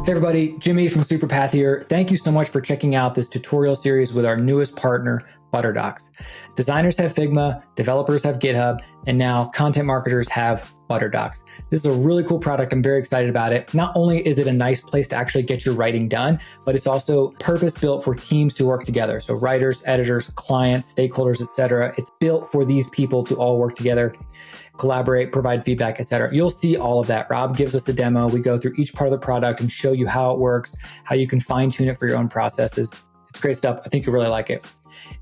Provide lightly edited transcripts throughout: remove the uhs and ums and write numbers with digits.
Hey everybody, Jimmy from Superpath here. Thank you so much for checking out this tutorial series with our newest partner, ButterDocs. Designers have Figma, developers have GitHub, and now content marketers have ButterDocs. This is a really cool product. I'm very excited about it. Not only is it a nice place to actually get your writing done, but it's also purpose-built for teams to work together. So writers, editors, clients, stakeholders, etc. It's built for these people to all work together, collaborate, provide feedback, etc. You'll see all of that. Rob gives us a demo. We go through each part of the product and show you how it works, how you can fine tune it for your own processes. It's great stuff. I think you'll really like it.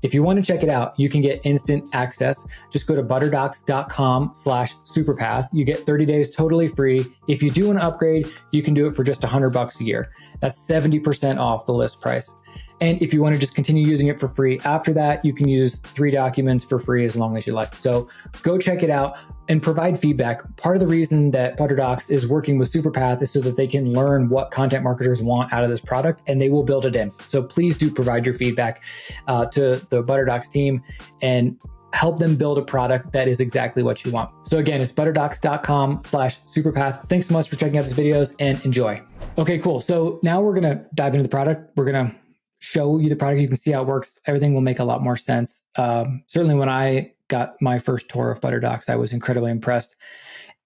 If you want to check it out, you can get instant access. Just go to butterdocs.com/superpath. You get 30 days totally free. If you do want to upgrade, you can do it for just $100 a year. That's 70% off the list price. And if you want to just continue using it for free after that, you can use 3 documents for free as long as you like. So go check it out and provide feedback. Part of the reason that ButterDocs is working with Superpath is so that they can learn what content marketers want out of this product, and they will build it in. So please do provide your feedback to the ButterDocs team and help them build a product that is exactly what you want. So again, it's butterdocs.com/superpath. Thanks so much for checking out these videos and enjoy. Okay, cool. So now we're going to dive into the product. We're going to show you the product. You can see how it works. Everything will make a lot more sense. Certainly when I got my first tour of ButterDocs, I was incredibly impressed.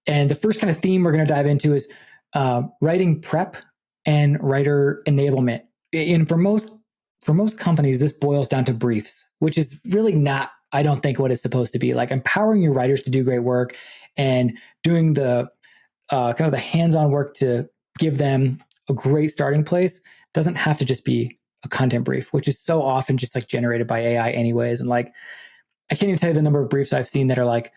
And the first kind of theme we're going to dive into is writing prep and writer enablement. And for most companies, this boils down to briefs, which is really not, I don't think, what it's supposed to be. Like empowering your writers to do great work and doing the kind of the hands-on work to give them a great starting place doesn't have to just be a content brief, which is so often just like generated by AI anyways. And like, I can't even tell you the number of briefs I've seen that are like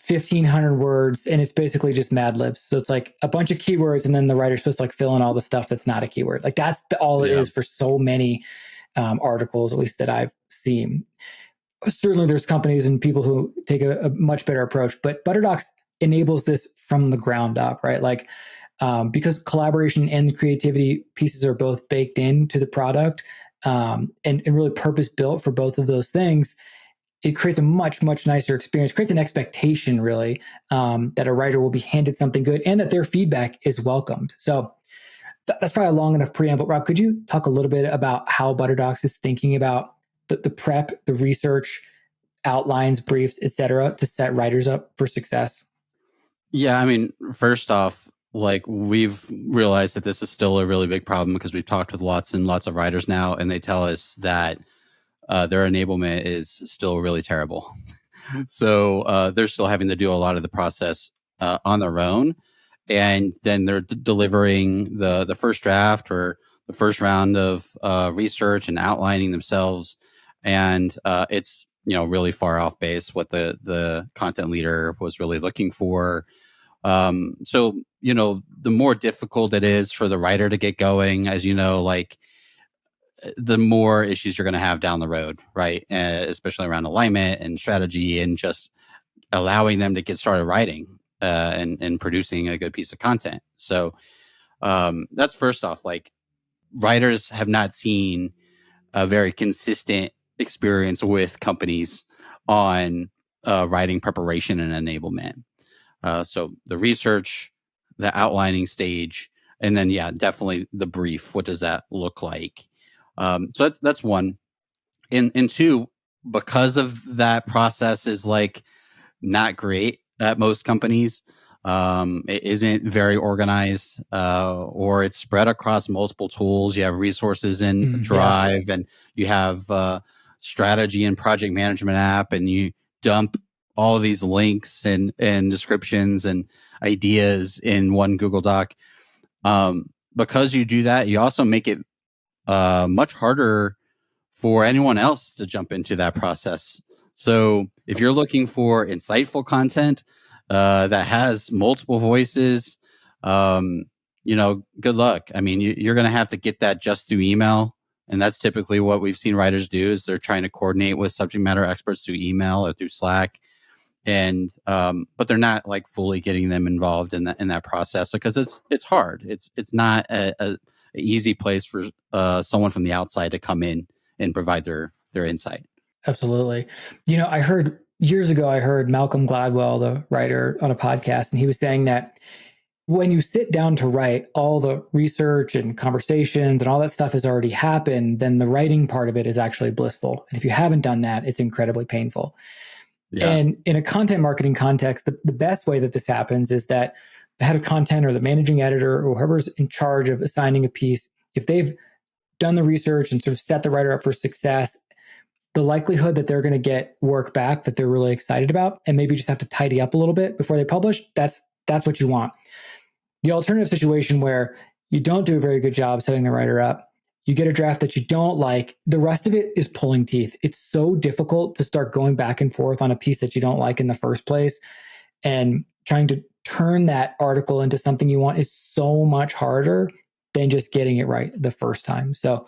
1,500 words, and it's basically just Mad Libs. So it's like a bunch of keywords, and then the writer's supposed to like fill in all the stuff that's not a keyword. Like that's all it is for so many articles, at least that I've seen. Certainly there's companies and people who take a much better approach, but ButterDocs enables this from the ground up, right? Like, because collaboration and the creativity pieces are both baked into the product and really purpose built for both of those things, it creates a much, much nicer experience, creates an expectation really that a writer will be handed something good and that their feedback is welcomed. So that's probably a long enough preamble. Rob, could you talk a little bit about how ButterDocs is thinking about the prep, the research, outlines, briefs, et cetera, to set writers up for success? Yeah, I mean, first off, like we've realized that this is still a really big problem because we've talked with lots and lots of writers now, and they tell us that their enablement is still really terrible. So they're still having to do a lot of the process on their own, and then they're delivering the first draft or the first round of research and outlining themselves, and it's really far off base what the content leader was really looking for. So the more difficult it is for the writer to get going, as you know, like the more issues you're going to have down the road, right? Especially around alignment and strategy and just allowing them to get started writing and producing a good piece of content. So that's first off. Like writers have not seen a very consistent experience with companies on writing preparation and enablement. So the research, the outlining stage, and then definitely the brief. What does that look like? So that's one. And two, because of that process is like not great at most companies. It isn't very organized, or it's spread across multiple tools. You have resources in Drive, and you have strategy and project management app, and you dump all of these links and descriptions and ideas in one Google Doc. Because you do that, you also make it much harder for anyone else to jump into that process. So if you're looking for insightful content that has multiple voices, good luck. I mean, you're going to have to get that just through email. And that's typically what we've seen writers do is they're trying to coordinate with subject matter experts through email or through Slack. And but they're not like fully getting them involved in that process because it's hard. It's not a easy place for someone from the outside to come in and provide their insight. Absolutely. I heard years ago, Malcolm Gladwell, the writer, on a podcast, and he was saying that when you sit down to write, all the research and conversations and all that stuff has already happened, then the writing part of it is actually blissful. And if you haven't done that, it's incredibly painful. Yeah. And in a content marketing context, the best way that this happens is that the head of content or the managing editor or whoever's in charge of assigning a piece, if they've done the research and sort of set the writer up for success, the likelihood that they're going to get work back that they're really excited about and maybe just have to tidy up a little bit before they publish, that's what you want. The alternative situation where you don't do a very good job setting the writer up, you get a draft that you don't like, the rest of it is pulling teeth. It's so difficult to start going back and forth on a piece that you don't like in the first place, and trying to turn that article into something you want is so much harder than just getting it right the first time. So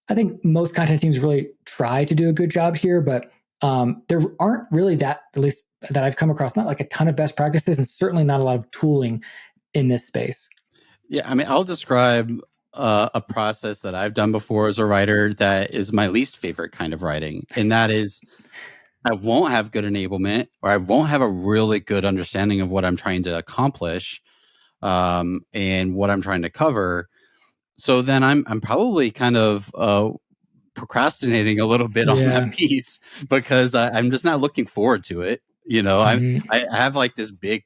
I think most content teams really try to do a good job here, but there aren't really that, at least that I've come across, not like a ton of best practices and certainly not a lot of tooling in this space. Yeah, I mean, I'll describe a process that I've done before as a writer that is my least favorite kind of writing. And that is, I won't have good enablement, or I won't have a really good understanding of what I'm trying to accomplish and what I'm trying to cover. So then I'm probably kind of procrastinating a little bit on that piece because I'm just not looking forward to it. You know, I have like this big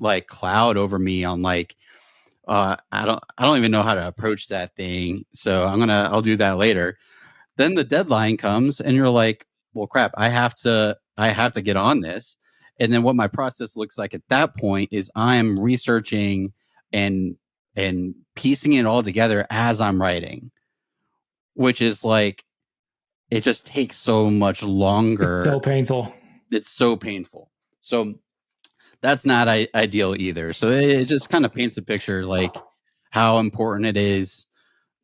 like cloud over me on like, I don't even know how to approach that thing. So I'll do that later. Then the deadline comes and you're like, well, crap, I have to get on this. And then what my process looks like at that point is I'm researching and piecing it all together as I'm writing, which is like, it just takes so much longer. It's so painful. It's so painful. So that's not ideal either. So it just kind of paints a picture like how important it is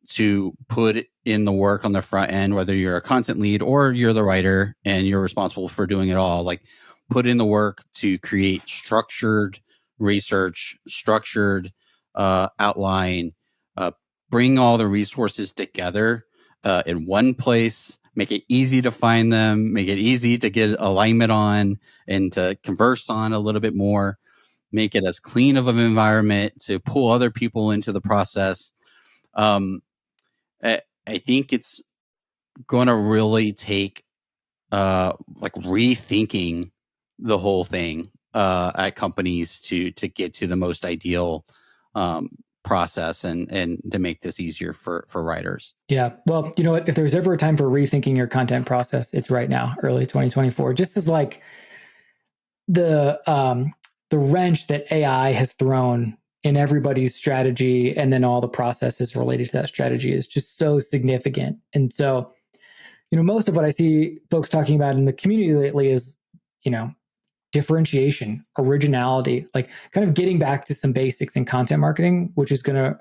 to put in the work on the front end, whether you're a content lead or you're the writer and you're responsible for doing it all. Like, put in the work to create structured research, structured outline, bring all the resources together in one place, make it easy to find them, make it easy to get alignment on and to converse on a little bit more, make it as clean of an environment to pull other people into the process. I think it's going to really take like rethinking the whole thing at companies to get to the most ideal process and to make this easier for writers. Yeah. Well, you know what? If there's ever a time for rethinking your content process, it's right now, early 2024. Just as like the wrench that AI has thrown in everybody's strategy, and then all the processes related to that strategy is just so significant. And so, you know, most of what I see folks talking about in the community lately is, you know, differentiation, originality, like kind of getting back to some basics in content marketing, which is going to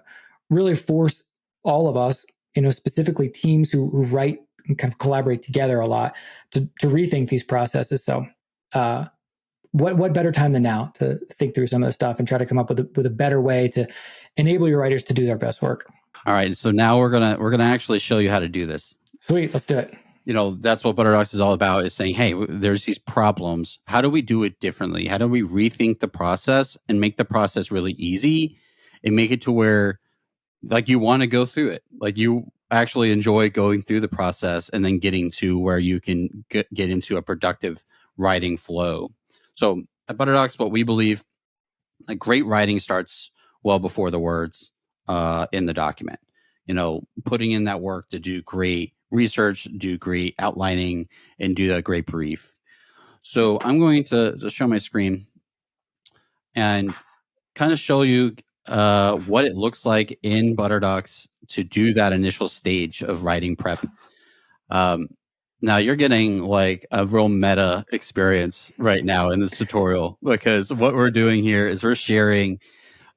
really force all of us, you know, specifically teams who write and kind of collaborate together a lot to rethink these processes. So, what better time than now to think through some of the stuff and try to come up with a better way to enable your writers to do their best work. All right, so now we're gonna actually show you how to do this. Sweet, let's do it. You know, that's what ButterDocs is all about, is saying, hey, there's these problems. How do we do it differently? How do we rethink the process and make the process really easy and make it to where like you want to go through it, like you actually enjoy going through the process and then getting to where you can get into a productive writing flow. So at ButterDocs, what we believe, like, great writing starts well before the words in the document. You know, putting in that work to do great research, do great outlining, and do a great brief. So I'm going to show my screen and kind of show you what it looks like in ButterDocs to do that initial stage of writing prep. Now you're getting like a real meta experience right now in this tutorial, because what we're doing here is we're sharing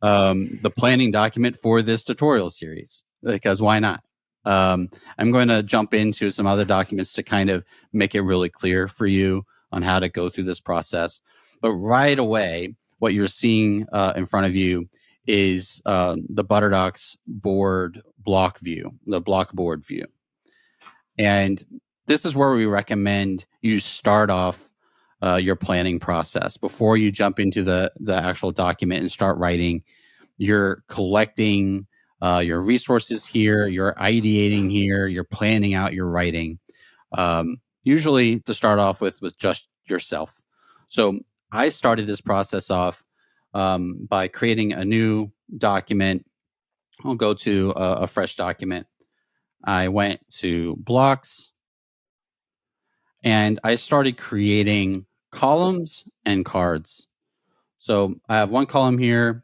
the planning document for this tutorial series, because why not? I'm going to jump into some other documents to kind of make it really clear for you on how to go through this process. But right away, what you're seeing in front of you is the ButterDocs board block view, the block board view. And this is where we recommend you start off your planning process before you jump into the actual document and start writing. you're collecting your resources here, you're ideating here, you're planning out your writing. Usually to start off with just yourself. So I started this process off by creating a new document. I'll go to a fresh document. I went to blocks and I started creating columns and cards. So I have one column here,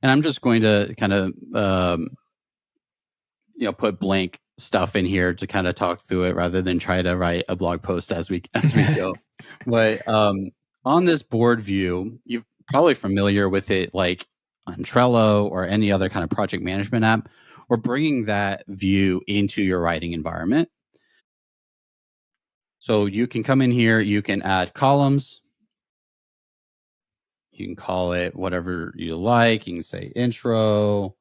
and I'm just going to kind of put blank stuff in here to kind of talk through it rather than try to write a blog post as we go. But on this board view, you're probably familiar with it, like on Trello or any other kind of project management app. We're bringing that view into your writing environment. So you can come in here, you can add columns. You can call it whatever you like. You can say intro,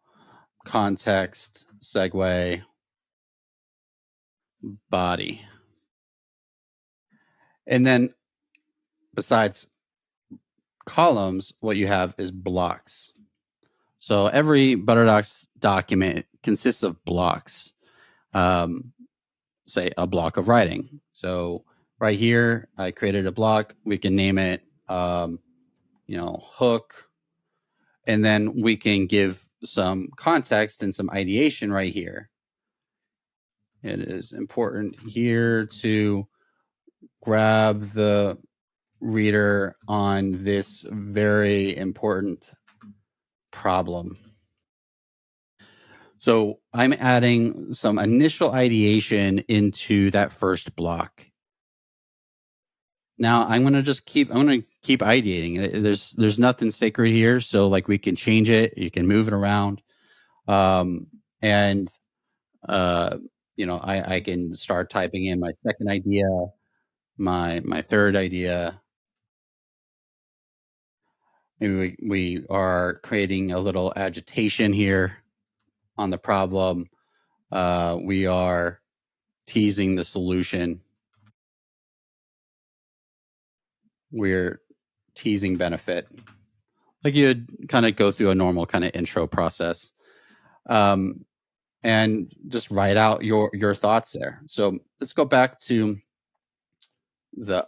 context, segue, body. And then besides columns, what you have is blocks. So every ButterDocs document consists of blocks. Say a block of writing. So right here, I created a block. We can name it, hook. And then we can give some context and some ideation right here. It is important here to grab the reader on this very important problem. So I'm adding some initial ideation into that first block. Now I'm going to keep ideating. There's nothing sacred here. So like we can change it. You can move it around. I can start typing in my second idea, my third idea. Maybe we are creating a little agitation here on the problem. We are teasing the solution. We're teasing benefit. Like you'd kind of go through a normal kind of intro process. And just write out your thoughts there. So let's go back to the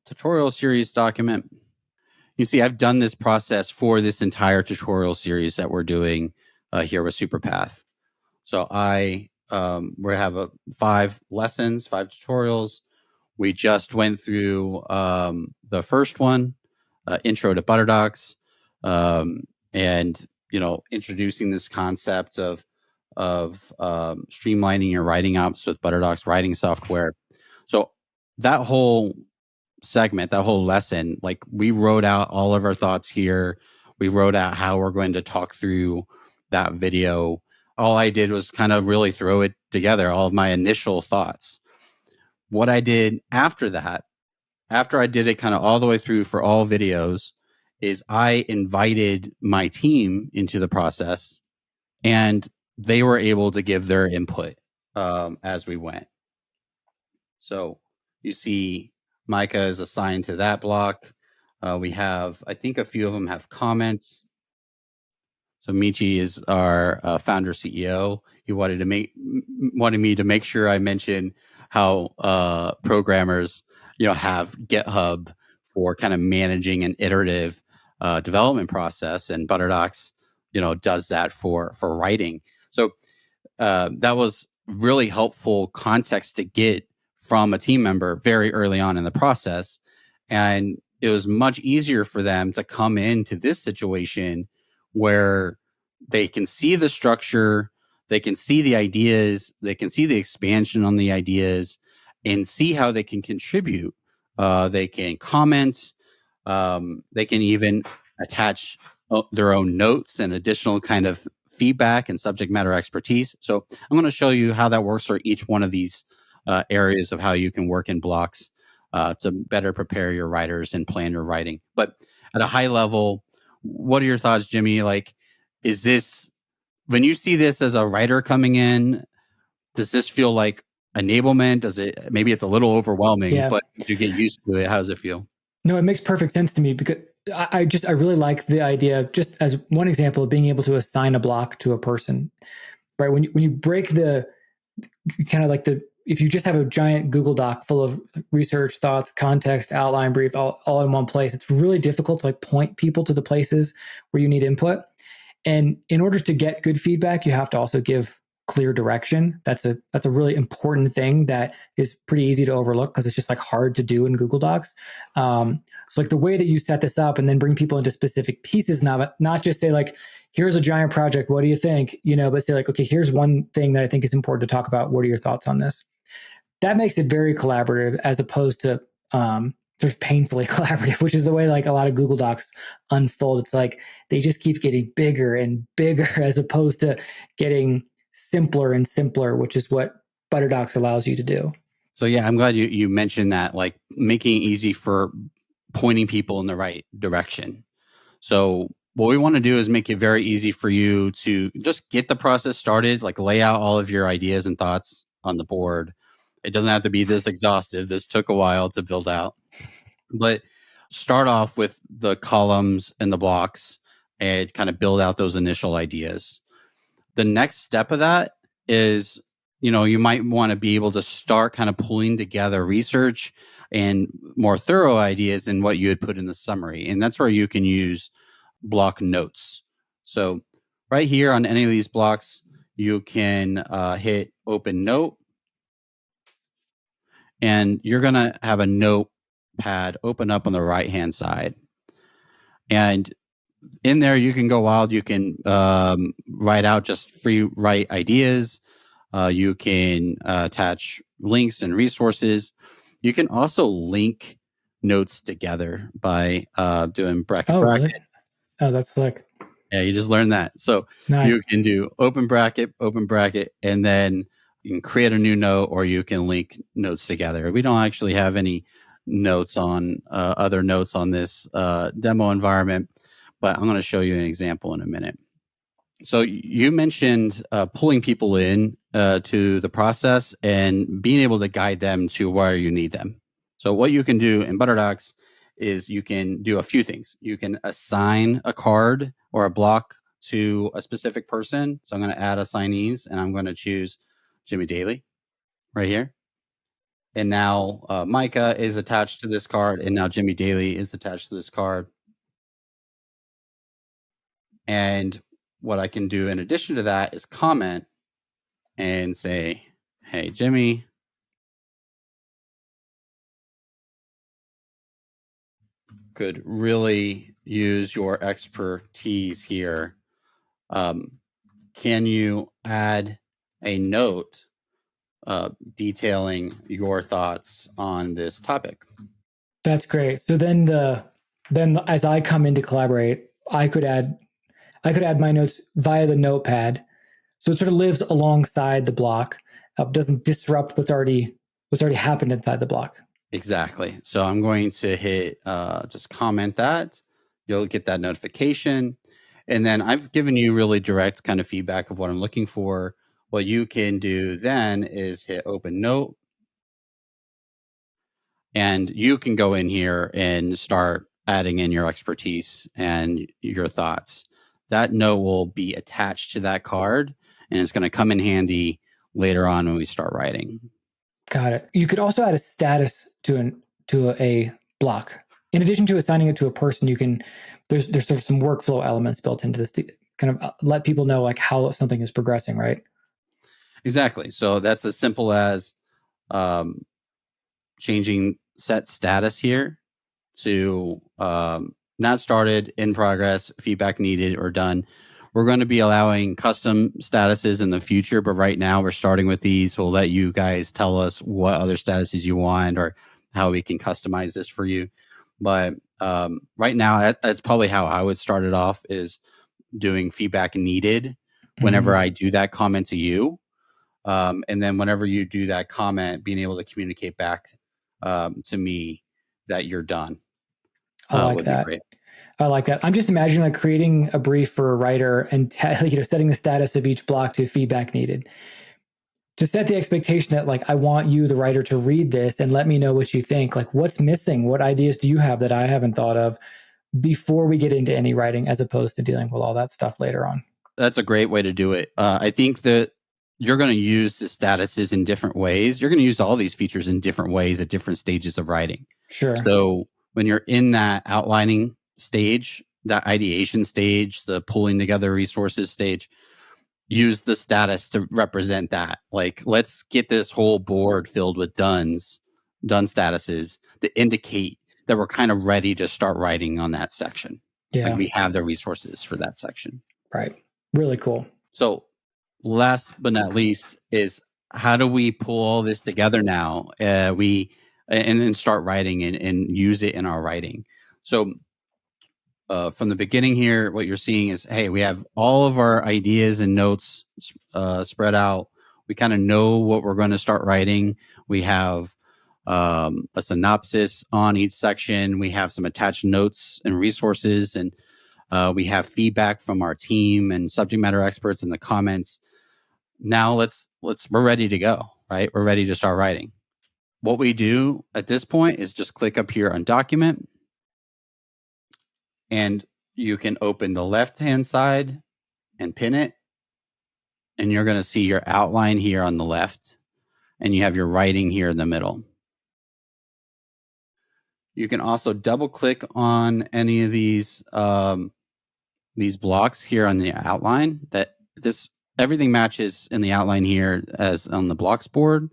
tutorial series document. You see, I've done this process for this entire tutorial series that we're doing here with SuperPath. So we have 5 lessons, 5 tutorials. We just went through the first one, intro to ButterDocs, and introducing this concept of streamlining your writing apps with ButterDocs writing software. So that whole segment, that whole lesson, like we wrote out all of our thoughts here. We wrote out how we're going to talk through that video. All I did was kind of really throw it together, all of my initial thoughts. What I did after that, after I did it kind of all the way through for all videos, is I invited my team into the process, and they were able to give their input as we went. So you see Micah is assigned to that block. We have, I think a few of them have comments. So Michi is our founder CEO. He wanted me to make sure I mention how programmers, have GitHub for kind of managing an iterative development process, and ButterDocs, does that for writing. So that was really helpful context to get from a team member very early on in the process. And it was much easier for them to come into this situation where they can see the structure, they can see the ideas, they can see the expansion on the ideas, and see how they can contribute. They can comment, they can even attach their own notes and additional kind of feedback and subject matter expertise. So I'm going to show you how that works for each one of these areas of how you can work in blocks to better prepare your writers and plan your writing. But at a high level, what are your thoughts, Jimmy? Like, is this, when you see this as a writer coming in, does this feel like enablement? Maybe it's a little overwhelming, but did you get used to it? How does it feel? No, it makes perfect sense to me, because I really like the idea of, just as one example, of being able to assign a block to a person, right? When you break the kind of like if you just have a giant Google Doc full of research, thoughts, context, outline, brief, all in one place, it's really difficult to like point people to the places where you need input. And in order to get good feedback, you have to also give clear direction. That's a really important thing that is pretty easy to overlook because it's just like hard to do in Google Docs. So like the way that you set this up and then bring people into specific pieces, not just say like, here's a giant project, what do you think? But say like, okay, here's one thing that I think is important to talk about. What are your thoughts on this? That makes it very collaborative as opposed to sort of painfully collaborative, which is the way like a lot of Google Docs unfold. It's like they just keep getting bigger and bigger as opposed to getting simpler and simpler, which is what ButterDocs allows you to do. So yeah, I'm glad you mentioned that, like making it easy for pointing people in the right direction. So what we want to do is make it very easy for you to just get the process started, like lay out all of your ideas and thoughts on the board. It doesn't have to be this exhaustive. This took a while to build out, but start off with the columns and the blocks and kind of build out those initial ideas. The next step of that is, you might want to be able to start kind of pulling together research and more thorough ideas than what you had put in the summary. And that's where you can use block notes. So right here on any of these blocks, you can hit open note, and you're going to have a notepad open up on the right hand side. And in there, you can go wild. You can write out just free write ideas. You can attach links and resources. You can also link notes together by doing bracket. Really? Oh, that's slick. Yeah, you just learned that. So nice. You can do open bracket, and then you can create a new note, or you can link notes together. We don't actually have any notes on other notes on this demo environment, but I'm going to show you an example in a minute. So you mentioned pulling people in to the process and being able to guide them to where you need them. So what you can do in ButterDocs is you can do a few things. You can assign a card or a block to a specific person. So I'm going to add assignees, and I'm going to choose Jimmy Daly right here. And now Micah is attached to this card, and now Jimmy Daly is attached to this card. And what I can do in addition to that is comment and say, hey, Jimmy, could really use your expertise here. Can you add a note detailing your thoughts on this topic? That's great. So then as I come in to collaborate, I could add my notes via the notepad. So it sort of lives alongside the block, doesn't disrupt what's already happened inside the block. Exactly. So I'm going to hit just comment that. You'll get that notification. And then I've given you really direct kind of feedback of what I'm looking for. What you can do then is hit open note. And you can go in here and start adding in your expertise and your thoughts. That note will be attached to that card, and it's going to come in handy later on when we start writing. Got it. You could also add a status to a block. In addition to assigning it to a person, there's sort of some workflow elements built into this to kind of let people know like how something is progressing, right? Exactly. So that's as simple as changing set status here to not started, in progress, feedback needed, or done. We're going to be allowing custom statuses in the future, but right now we're starting with these. We'll let you guys tell us what other statuses you want or how we can customize this for you. But right now, that's probably how I would start it off, is doing feedback needed whenever I do that comment to you. And then whenever you do that comment, being able to communicate back to me that you're done. I like that. I like that. I'm just imagining like creating a brief for a writer and setting the status of each block to feedback needed. To set the expectation that like I want you, the writer, to read this and let me know what you think. Like what's missing? What ideas do you have that I haven't thought of? before we get into any writing, as opposed to dealing with all that stuff later on. That's a great way to do it. I think that you're going to use the statuses in different ways. You're going to use all these features in different ways at different stages of writing. Sure. So when you're in that outlining stage, that ideation stage, the pulling together resources stage, use the status to represent that. Like, let's get this whole board filled with done statuses to indicate that we're kind of ready to start writing on that section. Yeah. Like we have the resources for that section. Right. Really cool. So last but not least is, how do we pull all this together now? And start writing and use it in our writing. So from the beginning here, what you're seeing is, hey, we have all of our ideas and notes spread out. We kind of know what we're going to start writing. We have a synopsis on each section. We have some attached notes and resources, and we have feedback from our team and subject matter experts in the comments. Now we're ready to go, right? We're ready to start writing. What we do at this point is just click up here on document, and you can open the left-hand side and pin it. And you're going to see your outline here on the left, and you have your writing here in the middle. You can also double click on any of these blocks here on the outline. Everything matches in the outline here as on the blocks board.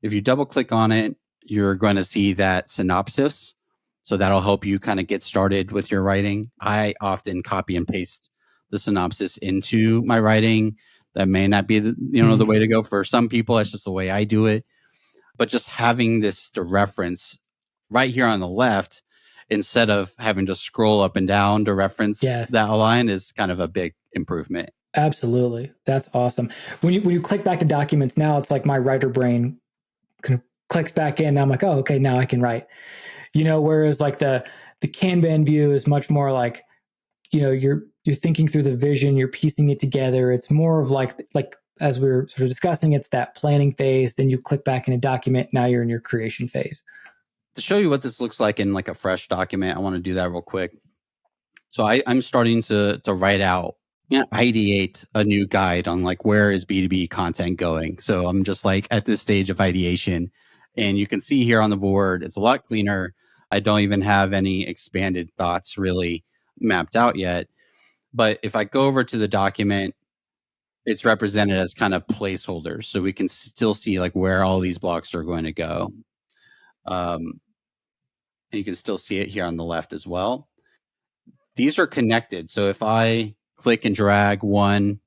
If you double click on it, you're going to see that synopsis. So that'll help you kind of get started with your writing. I often copy and paste the synopsis into my writing. That may not be the way to go for some people. That's just the way I do it. But just having this to reference right here on the left, instead of having to scroll up and down to reference that line, is kind of a big improvement. Absolutely. That's awesome. When you click back to documents now, it's like my writer brain kind of clicks back in. And I'm like, oh, okay, now I can write. Whereas like the Kanban view is much more like, you're thinking through the vision, you're piecing it together. It's more of like as we were sort of discussing, it's that planning phase. Then you click back in a document. Now you're in your creation phase. To show you what this looks like in like a fresh document, I want to do that real quick. So I'm starting to write out, ideate a new guide on like, where is B2B content going? So I'm just like at this stage of ideation, and you can see here on the board, it's a lot cleaner. I don't even have any expanded thoughts really mapped out yet. But if I go over to the document, it's represented as kind of placeholders. So we can still see like where all these blocks are going to go. And you can still see it here on the left as well. These are connected. So if I click and drag one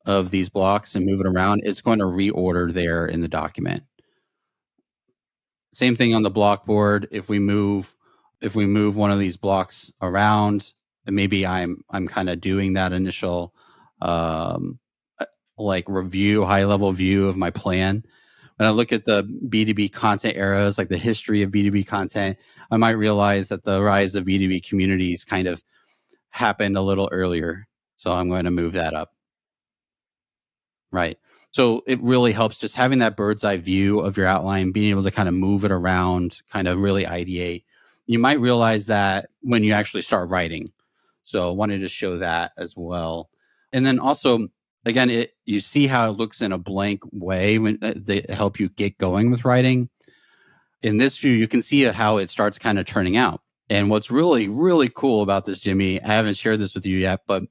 of these blocks and move it around, it's going to reorder there in the document. Same thing on the block board. If we move one of these blocks around, and maybe I'm kind of doing that initial like review, high level view of my plan. When I look at the B2B content eras, like the history of B2B content, I might realize that the rise of B2B communities kind of happened a little earlier. So I'm going to move that up. Right. So it really helps just having that bird's eye view of your outline, being able to kind of move it around, kind of really ideate. You might realize that when you actually start writing. So I wanted to show that as well. And then also, again, you see how it looks in a blank way when they help you get going with writing. In this view, you can see how it starts kind of turning out. And what's really, really cool about this, Jimmy, I haven't shared this with you yet, but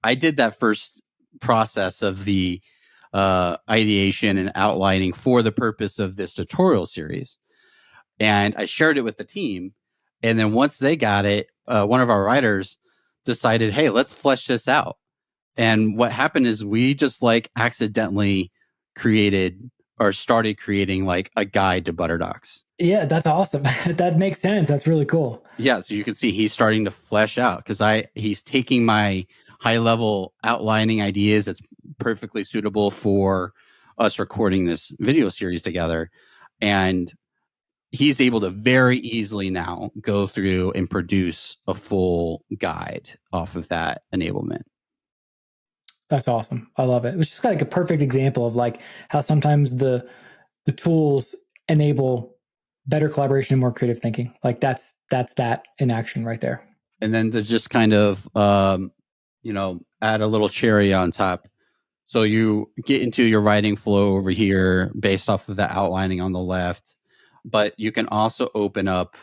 I did that first process of the ideation and outlining for the purpose of this tutorial series. And I shared it with the team. And then once they got it, one of our writers decided, hey, let's flesh this out. And what happened is we just like accidentally started creating like a guide to ButterDocs. Yeah, that's awesome. That makes sense. That's really cool. Yeah, so you can see he's starting to flesh out because he's taking my high level outlining ideas that's perfectly suitable for us recording this video series together. And he's able to very easily now go through and produce a full guide off of that enablement. That's awesome. I love it. It was just like a perfect example of like how sometimes the tools enable better collaboration and more creative thinking. Like that's that in action right there. And then to just kind of, add a little cherry on top. So you get into your writing flow over here based off of the outlining on the left, but you can also open up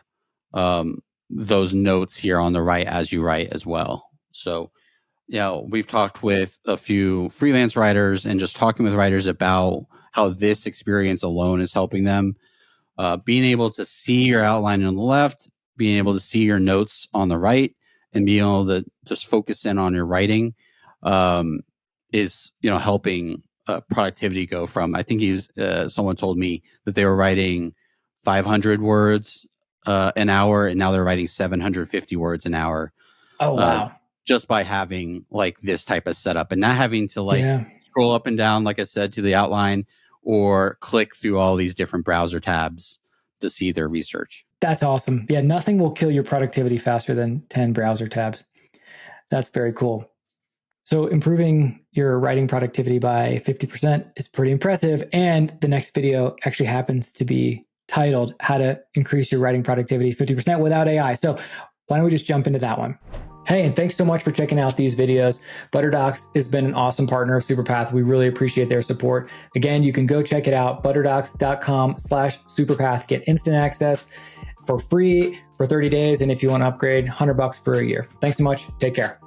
those notes here on the right as you write as well. So, we've talked with a few freelance writers and just talking with writers about how this experience alone is helping them. Being able to see your outline on the left, being able to see your notes on the right, and being able to just focus in on your writing is helping productivity go from, I think someone told me that they were writing 500 words an hour, and now they're writing 750 words an hour. Oh, wow. Just by having like this type of setup and not having to Yeah. scroll up and down, like I said, to the outline or click through all these different browser tabs to see their research. That's awesome. Yeah, nothing will kill your productivity faster than 10 browser tabs. That's very cool. So improving your writing productivity by 50% is pretty impressive. And the next video actually happens to be titled How to Increase Your Writing Productivity 50% Without AI. So why don't we just jump into that one? Hey, and thanks so much for checking out these videos. ButterDocs has been an awesome partner of Superpath. We really appreciate their support. Again, you can go check it out, butterdocs.com/superpath. Get instant access for free for 30 days. And if you want to upgrade, $100 for a year. Thanks so much. Take care.